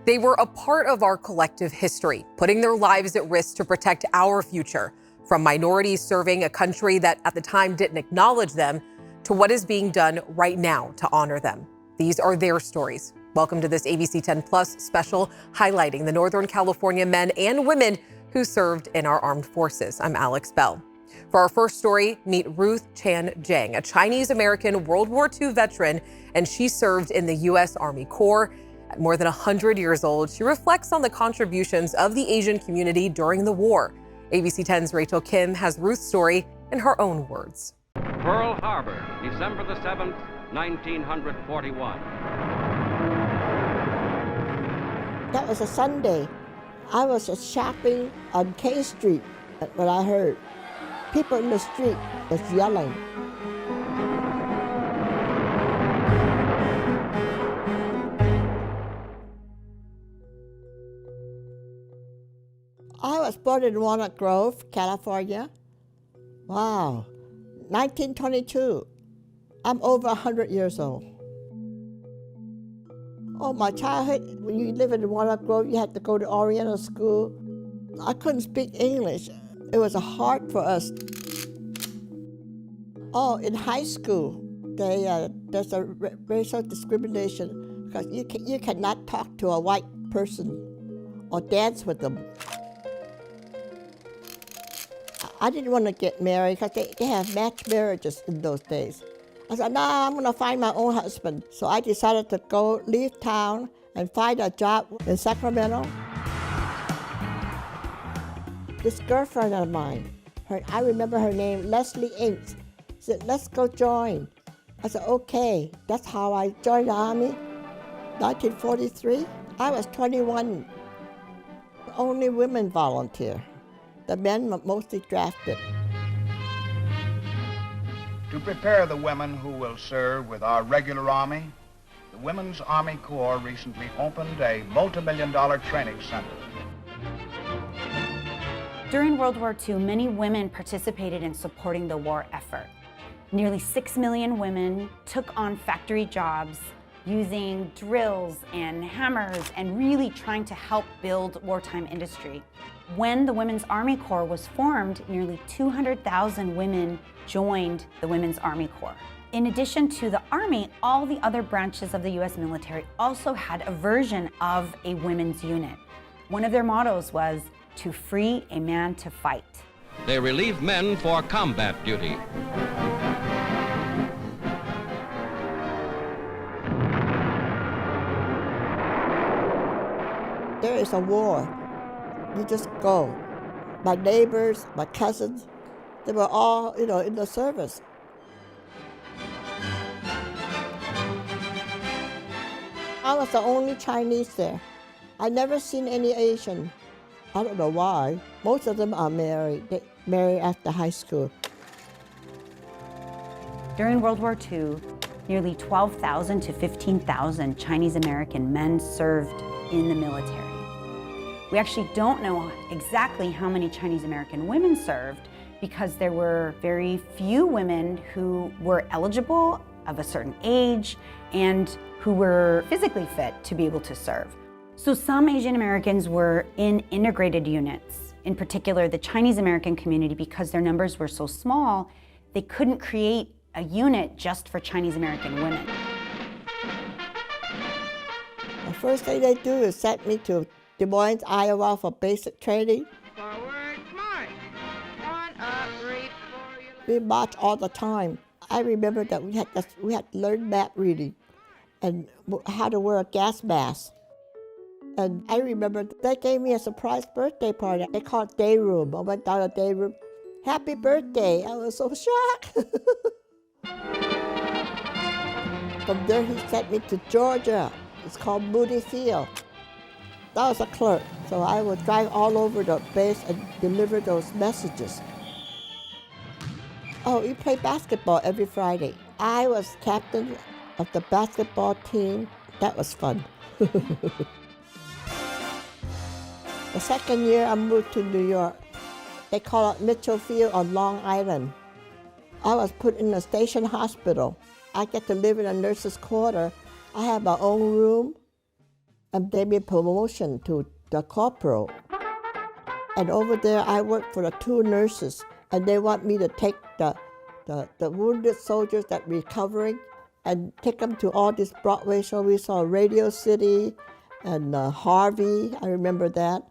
They were a part of our collective history, putting their lives at risk to protect our future. From minorities serving a country that at the time didn't acknowledge them, to what is being done right now to honor them. These are their stories. Welcome to this ABC 10 Plus special highlighting the Northern California men and women who served in our armed forces. I'm Alex Bell. For our first story, meet Ruth Chan Jiang, a Chinese-American World War II veteran, and she served in the U.S. Army Corps. At more than 100 years old, she reflects on the contributions of the Asian community during the war. ABC 10's Rachel Kim has Ruth's story in her own words. Pearl Harbor, December the 7th, 1941. That was a Sunday. I was shopping on K Street when I heard people in the street was yelling. I was born in Walnut Grove, California. Wow, 1922. I'm over 100 years old. Oh, my childhood, when you live in Walnut Grove, you had to go to Oriental school. I couldn't speak English. It was hard for us. Oh, in high school, there's a racial discrimination because you cannot talk to a white person or dance with them. I didn't want to get married because they have matched marriages in those days. I said, no, I'm going to find my own husband. So I decided to leave town and find a job in Sacramento. This girlfriend of mine, I remember her name, Leslie Inks, said, let's go join. I said, okay. That's how I joined the Army, 1943. I was 21. Only women volunteer. The men were mostly drafted. To prepare the women who will serve with our regular Army, the Women's Army Corps recently opened a multi-million-dollar training center. During World War II, many women participated in supporting the war effort. Nearly 6 million women took on factory jobs using drills and hammers and really trying to help build wartime industry. When the Women's Army Corps was formed, nearly 200,000 women joined the Women's Army Corps. In addition to the Army, all the other branches of the U.S. military also had a version of a women's unit. One of their mottos was, to free a man to fight. They relieve men for combat duty. There is a war. You just go. My neighbors, my cousins, they were all, in the service. I was the only Chinese there. I never seen any Asian. I don't know why. Most of them are married. They marry after high school. During World War II, nearly 12,000 to 15,000 Chinese American men served in the military. We actually don't know exactly how many Chinese American women served because there were very few women who were eligible of a certain age and who were physically fit to be able to serve. So some Asian Americans were in integrated units, in particular the Chinese American community, because their numbers were so small, they couldn't create a unit just for Chinese American women. The first thing they do is send me to Des Moines, Iowa for basic training. Forward march. On up, reap for your... We march all the time. I remember that we had to learn map reading and how to wear a gas mask. And I remember they gave me a surprise birthday party. They called it day room. I went down to day room. Happy birthday. I was so shocked. From there, he sent me to Georgia. It's called Moody Field. That was a clerk. So I would drive all over the base and deliver those messages. Oh, we play basketball every Friday. I was captain of the basketball team. That was fun. The second year, I moved to New York. They call it Mitchell Field on Long Island. I was put in a station hospital. I get to live in a nurse's quarter. I have my own room. and they made promotion to the corporal. And over there, I worked for the 2 nurses, and they want me to take the wounded soldiers that were recovering and take them to all these Broadway shows. We saw Radio City and Harvey, I remember that.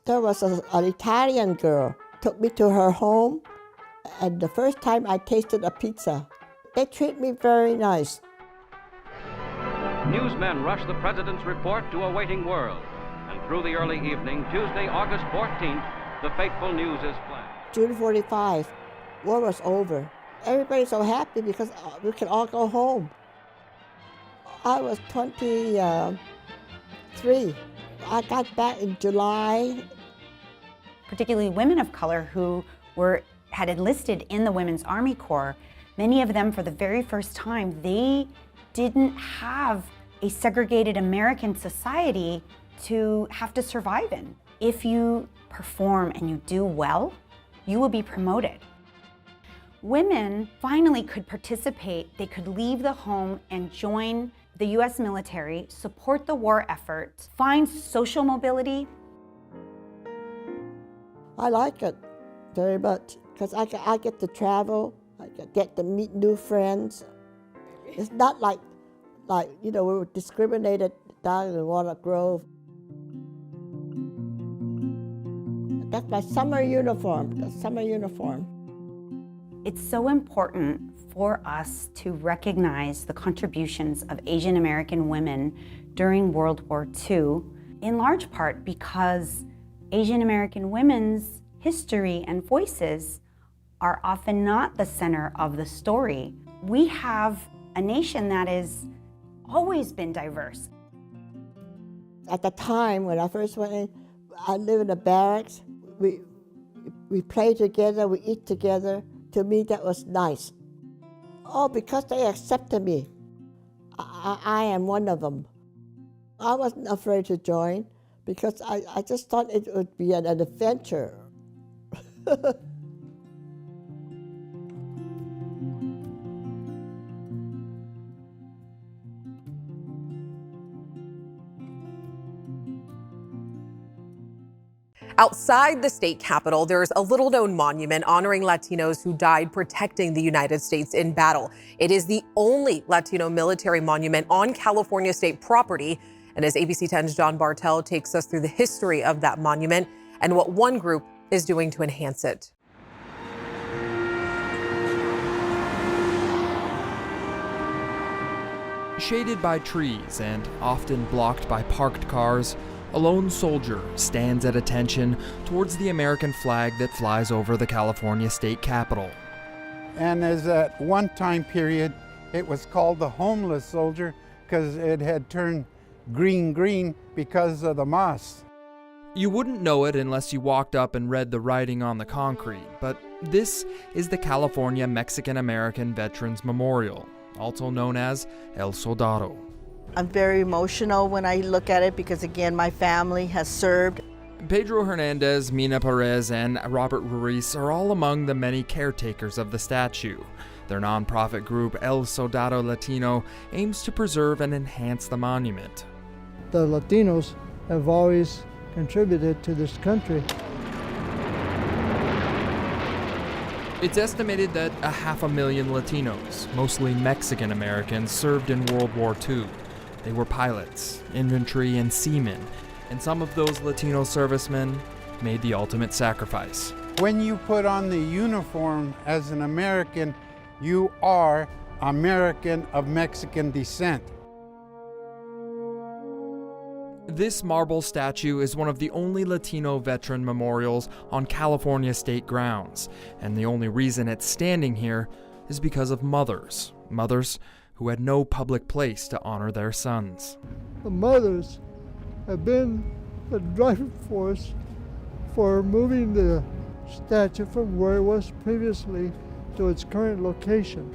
There was an Italian girl, took me to her home, and the first time I tasted a pizza. They treat me very nice. Newsmen rush the president's report to a waiting world. And through the early evening, Tuesday, August 14th, the fateful news is flashed. June 45, war was over. Everybody's so happy because we can all go home. I was 23. I got back in July. Particularly women of color who had enlisted in the Women's Army Corps, many of them for the very first time, they didn't have a segregated American society to have to survive in. If you perform and you do well, you will be promoted. Women finally could participate. They could leave the home and join the US military, support the war effort, find social mobility. I like it very much because I get to travel, I get to meet new friends. It's not like we were discriminated down in Walnut Grove. That's my summer uniform, the summer uniform. It's so important for us to recognize the contributions of Asian American women during World War II, in large part because Asian American women's history and voices are often not the center of the story. We have a nation that has always been diverse. At the time when I first went in, I lived in the barracks. We play together, we eat together. To me, that was nice. Oh, because they accepted me. I am one of them. I wasn't afraid to join because I just thought it would be an adventure. Outside the state capitol, there's a little-known monument honoring Latinos who died protecting the United States in battle. It is the only Latino military monument on California state property. And as ABC 10's John Bartel takes us through the history of that monument and what one group is doing to enhance it. Shaded by trees and often blocked by parked cars, a lone soldier stands at attention towards the American flag that flies over the California state capitol. And as at one time period, it was called the homeless soldier because it had turned green because of the moss. You wouldn't know it unless you walked up and read the writing on the concrete, but this is the California Mexican-American Veterans Memorial, also known as El Soldado. I'm very emotional when I look at it because, again, my family has served. Pedro Hernandez, Mina Perez, and Robert Ruiz are all among the many caretakers of the statue. Their nonprofit group El Soldado Latino aims to preserve and enhance the monument. The Latinos have always contributed to this country. It's estimated that 500,000 Latinos, mostly Mexican Americans, served in World War II. They were pilots, infantry, and seamen, and some of those Latino servicemen made the ultimate sacrifice. When you put on the uniform as an American, you are American of Mexican descent. This marble statue is one of the only Latino veteran memorials on California state grounds, and the only reason it's standing here is because of mothers who had no public place to honor their sons. The mothers have been the driving force for moving the statue from where it was previously to its current location.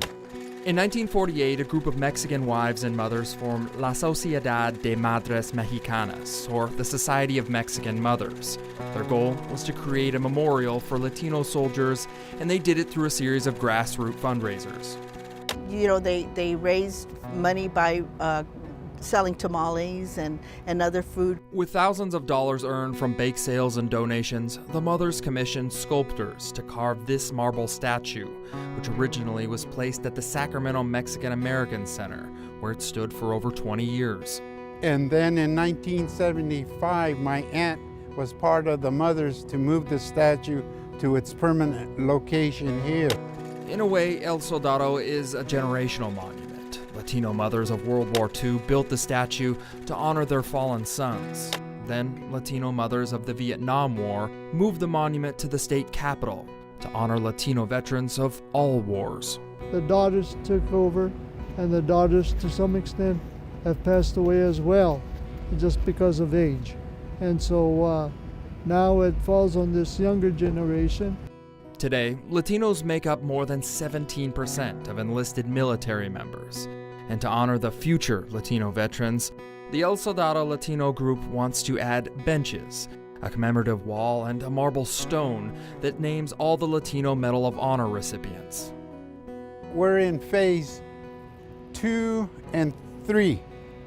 In 1948, a group of Mexican wives and mothers formed La Sociedad de Madres Mexicanas, or the Society of Mexican Mothers. Their goal was to create a memorial for Latino soldiers, and they did it through a series of grassroots fundraisers. You know, they raised money by selling tamales and other food. With thousands of dollars earned from bake sales and donations, the mothers commissioned sculptors to carve this marble statue, which originally was placed at the Sacramento Mexican American Center, where it stood for over 20 years. And then in 1975, my aunt was part of the mothers to move the statue to its permanent location here. In a way, El Soldado is a generational monument. Latino mothers of World War II built the statue to honor their fallen sons. Then, Latino mothers of the Vietnam War moved the monument to the state capitol to honor Latino veterans of all wars. The daughters took over, and the daughters, to some extent, have passed away as well, just because of age. And so now it falls on this younger generation. Today, Latinos make up more than 17% of enlisted military members. And to honor the future Latino veterans, the El Soldado Latino group wants to add benches, a commemorative wall, and a marble stone that names all the Latino Medal of Honor recipients. We're in phase 2 and 3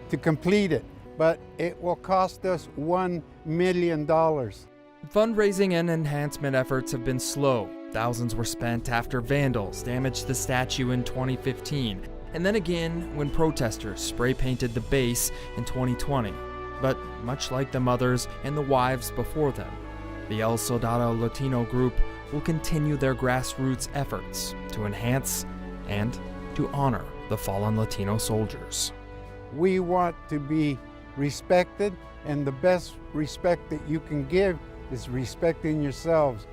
to complete it, but it will cost us $1 million. Fundraising and enhancement efforts have been slow. Thousands were spent after vandals damaged the statue in 2015, and then again when protesters spray-painted the base in 2020. But much like the mothers and the wives before them, the El Soldado Latino group will continue their grassroots efforts to enhance and to honor the fallen Latino soldiers. We want to be respected, and the best respect that you can give is respecting yourselves.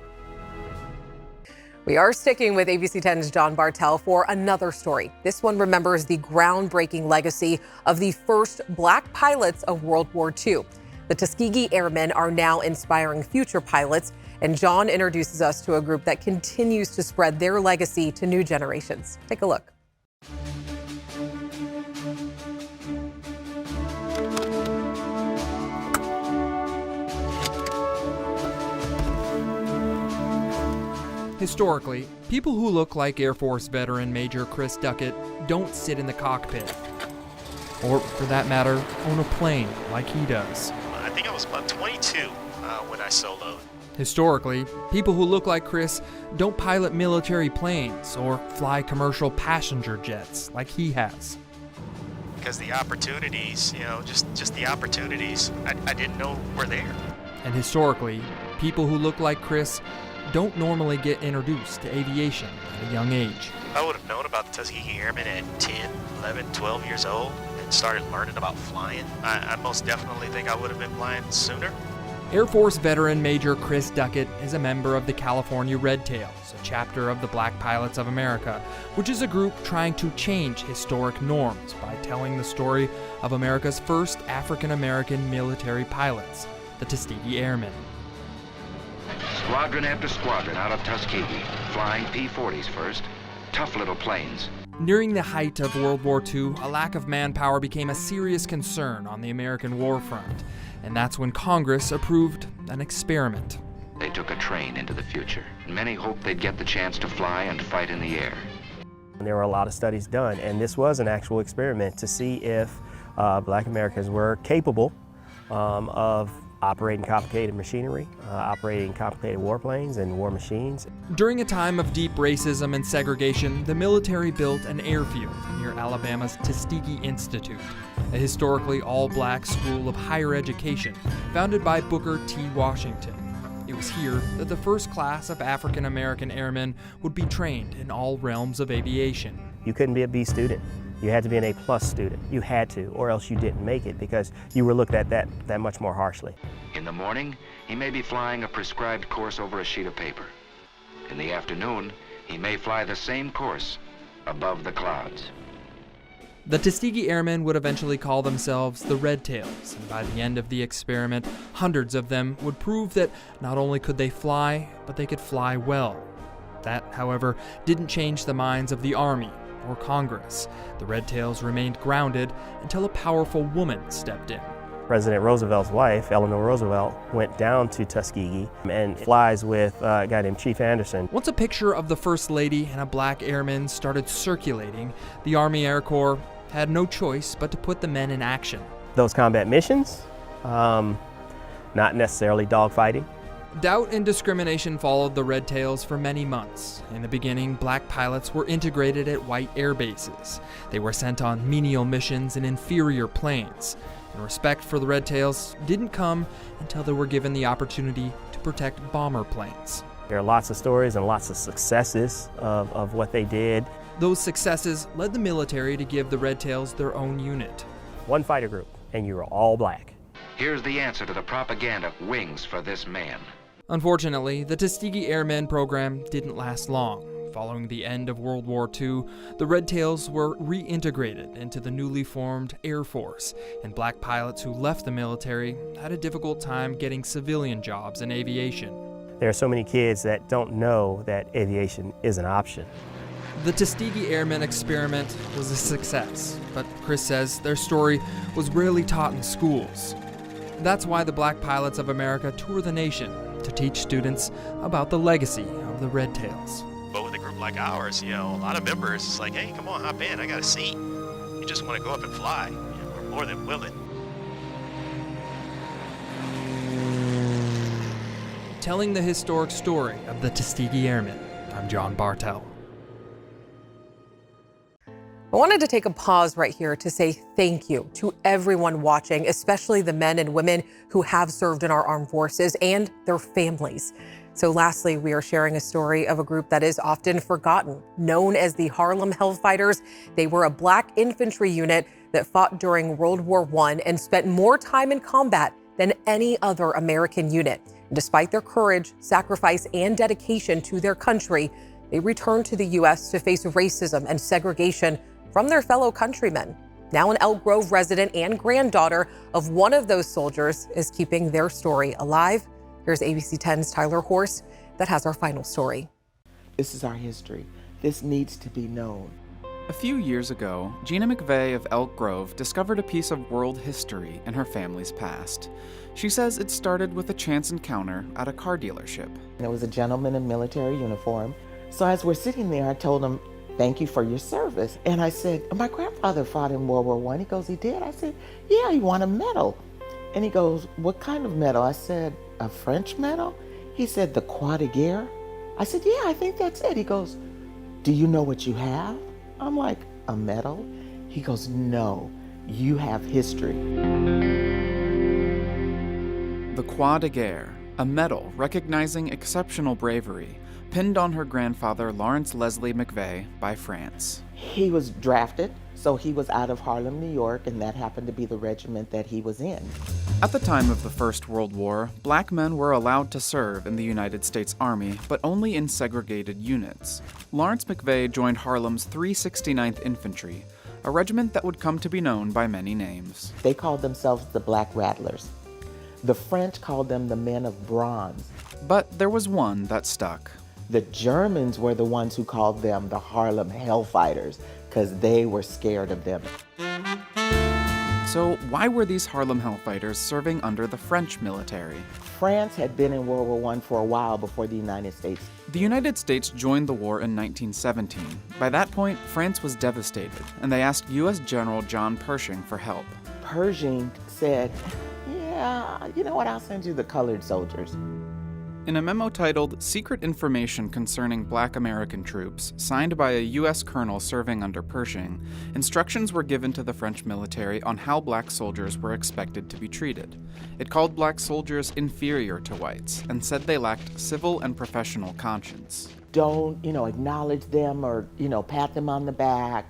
We are sticking with ABC 10's John Bartel for another story. This one remembers the groundbreaking legacy of the first black pilots of World War II. The Tuskegee Airmen are now inspiring future pilots, and John introduces us to a group that continues to spread their legacy to new generations. Take a look. Historically, people who look like Air Force veteran Major Chris Duckett don't sit in the cockpit, or for that matter, own a plane like he does. I think I was about 22 when I soloed. Historically, people who look like Chris don't pilot military planes or fly commercial passenger jets like he has. Because the opportunities, just the opportunities, I didn't know were there. And historically, people who look like Chris don't normally get introduced to aviation at a young age. I would have known about the Tuskegee Airmen at 10, 11, 12 years old and started learning about flying. I most definitely think I would have been flying sooner. Air Force veteran Major Chris Duckett is a member of the California Red Tails, a chapter of the Black Pilots of America, which is a group trying to change historic norms by telling the story of America's first African-American military pilots, the Tuskegee Airmen. Squadron after squadron out of Tuskegee, flying P-40s first. Tough little planes. During the height of World War II, a lack of manpower became a serious concern on the American war front, and that's when Congress approved an experiment. They took a train into the future. Many hoped they'd get the chance to fly and fight in the air. There were a lot of studies done, and this was an actual experiment to see if Black Americans were capable of operating complicated machinery, operating complicated warplanes and war machines. During a time of deep racism and segregation, the military built an airfield near Alabama's Tuskegee Institute, a historically all-black school of higher education founded by Booker T. Washington. It was here that the first class of African-American airmen would be trained in all realms of aviation. You couldn't be a B student. You had to be an A+ student. You had to, or else you didn't make it because you were looked at that much more harshly. In the morning, he may be flying a prescribed course over a sheet of paper. In the afternoon, he may fly the same course above the clouds. The Tuskegee Airmen would eventually call themselves the Red Tails, and by the end of the experiment, hundreds of them would prove that not only could they fly, but they could fly well. That, however, didn't change the minds of the Army or Congress. The Red Tails remained grounded until a powerful woman stepped in. President Roosevelt's wife, Eleanor Roosevelt, went down to Tuskegee and flies with a guy named Chief Anderson. Once a picture of the First Lady and a black airman started circulating, the Army Air Corps had no choice but to put the men in action. Those combat missions, not necessarily dogfighting. Doubt and discrimination followed the Red Tails for many months. In the beginning, black pilots were integrated at white air bases. They were sent on menial missions in inferior planes. And respect for the Red Tails didn't come until they were given the opportunity to protect bomber planes. There are lots of stories and lots of successes of what they did. Those successes led the military to give the Red Tails their own unit. One fighter group, and you were all black. Here's the answer to the propaganda wings for this man. Unfortunately, the Tuskegee Airmen program didn't last long. Following the end of World War II, the Red Tails were reintegrated into the newly formed Air Force, and black pilots who left the military had a difficult time getting civilian jobs in aviation. There are so many kids that don't know that aviation is an option. The Tuskegee Airmen experiment was a success, but Chris says their story was rarely taught in schools. That's why the Black Pilots of America tour the nation to teach students about the legacy of the Red Tails. But with a group like ours, a lot of members, it's like, hey, come on, hop in, I got a seat. You just want to go up and fly. We're more than willing. Telling the historic story of the Tuskegee Airmen, I'm John Bartel. I wanted to take a pause right here to say thank you to everyone watching, especially the men and women who have served in our armed forces and their families. So lastly, we are sharing a story of a group that is often forgotten, known as the Harlem Hellfighters. They were a black infantry unit that fought during World War I and spent more time in combat than any other American unit. And despite their courage, sacrifice, and dedication to their country, they returned to the U.S. to face racism and segregation from their fellow countrymen. Now an Elk Grove resident and granddaughter of one of those soldiers is keeping their story alive. Here's ABC 10's Tyler Horse that has our final story. This is our history. This needs to be known. A few years ago, Gina McVeigh of Elk Grove discovered a piece of world history in her family's past. She says it started with a chance encounter at a car dealership. There was a gentleman in military uniform. So as we're sitting there, I told him, "Thank you for your service." And I said, "My grandfather fought in World War I. He goes, "He did?" I said, "Yeah, he won a medal." And he goes, "What kind of medal?" I said, "A French medal?" He said, "The Croix de Guerre?" I said, "Yeah, I think that's it." He goes, "Do you know what you have?" I'm like, "A medal?" He goes, "No, you have history." The Croix de Guerre, a medal recognizing exceptional bravery, pinned on her grandfather Lawrence Leslie McVeigh by France. He was drafted, so he was out of Harlem, New York, and that happened to be the regiment that he was in. At the time of the First World War, black men were allowed to serve in the United States Army, but only in segregated units. Lawrence McVeigh joined Harlem's 369th Infantry, a regiment that would come to be known by many names. They called themselves the Black Rattlers. The French called them the Men of Bronze. But there was one that stuck. The Germans were the ones who called them the Harlem Hellfighters because they were scared of them. So why were these Harlem Hellfighters serving under the French military? France had been in World War I for a while before the United States. The United States joined the war in 1917. By that point, France was devastated, and they asked U.S. General John Pershing for help. Pershing said, "Yeah, you know what, I'll send you the colored soldiers." In a memo titled Secret Information Concerning Black American Troops, signed by a U.S. colonel serving under Pershing, instructions were given to the French military on how black soldiers were expected to be treated. It called black soldiers inferior to whites and said they lacked civil and professional conscience. Don't, acknowledge them or, pat them on the back.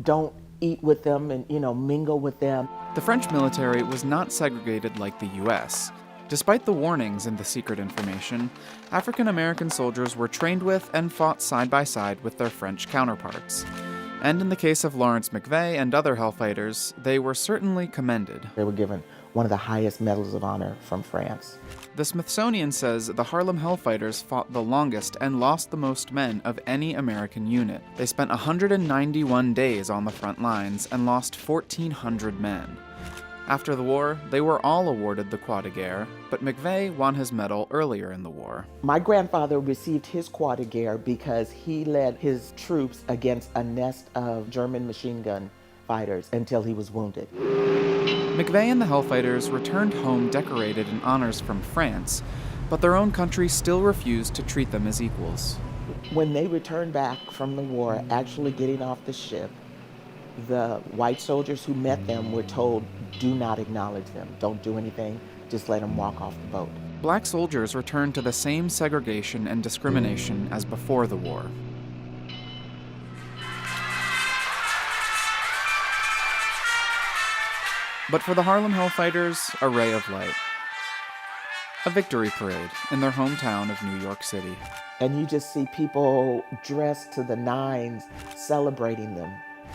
Don't eat with them and, mingle with them. The French military was not segregated like the U.S. Despite the warnings in the secret information, African American soldiers were trained with and fought side by side with their French counterparts. And in the case of Lawrence McVeigh and other Hellfighters, they were certainly commended. They were given one of the highest medals of honor from France. The Smithsonian says the Harlem Hellfighters fought the longest and lost the most men of any American unit. They spent 191 days on the front lines and lost 1,400 men. After the war, they were all awarded the Croix de Guerre, but McVeigh won his medal earlier in the war. My grandfather received his Croix de Guerre because he led his troops against a nest of German machine gun Hellfighters until he was wounded. McVeigh and the Hellfighters returned home decorated in honors from France, but their own country still refused to treat them as equals. When they returned back from the war, actually getting off the ship, the white soldiers who met them were told, do not acknowledge them. Don't do anything. Just let them walk off the boat. Black soldiers returned to the same segregation and discrimination as before the war. But for the Harlem Hellfighters, a ray of light. A victory parade in their hometown of New York City. And you just see people dressed to the nines celebrating them.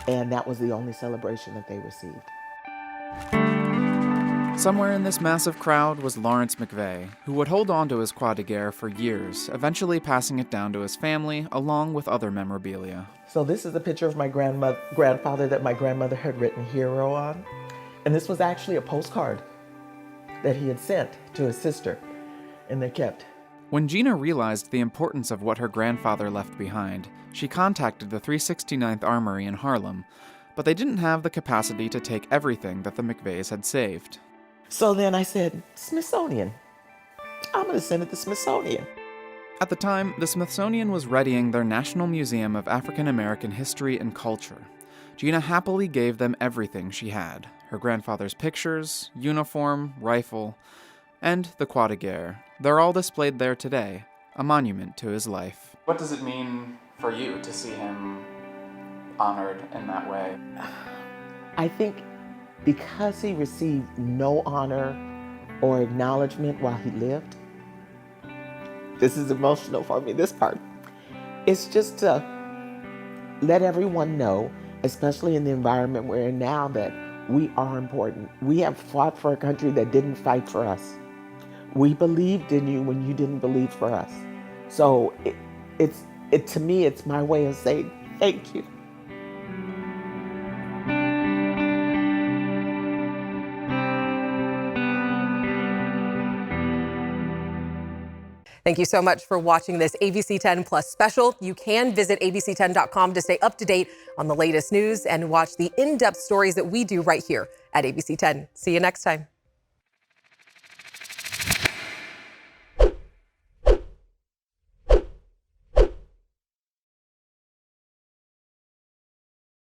And that was the only celebration that they received. Somewhere in this massive crowd was Lawrence McVeigh, who would hold on to his croix de guerre for years, eventually passing it down to his family along with other memorabilia. So this is a picture of my grandfather that my grandmother had written hero on. And this was actually a postcard that he had sent to his sister, and they kept. When Gina realized the importance of what her grandfather left behind, she contacted the 369th Armory in Harlem, but they didn't have the capacity to take everything that the McVeighs had saved. So then I said, Smithsonian. I'm going to send it to Smithsonian. At the time, the Smithsonian was readying their National Museum of African American History and Culture. Gina happily gave them everything she had: her grandfather's pictures, uniform, rifle, and the croix de guerre. They're all displayed there today, a monument to his life. What does it mean for you to see him honored in that way? I think because he received no honor or acknowledgement while he lived, this is emotional for me, this part. It's just to let everyone know, especially in the environment we're in now, that we are important. We have fought for a country that didn't fight for us. We believed in you when you didn't believe for us. So to me, it's my way of saying thank you. Thank you so much for watching this ABC 10 Plus special. You can visit abc10.com to stay up to date on the latest news and watch the in-depth stories that we do right here at ABC 10. See you next time.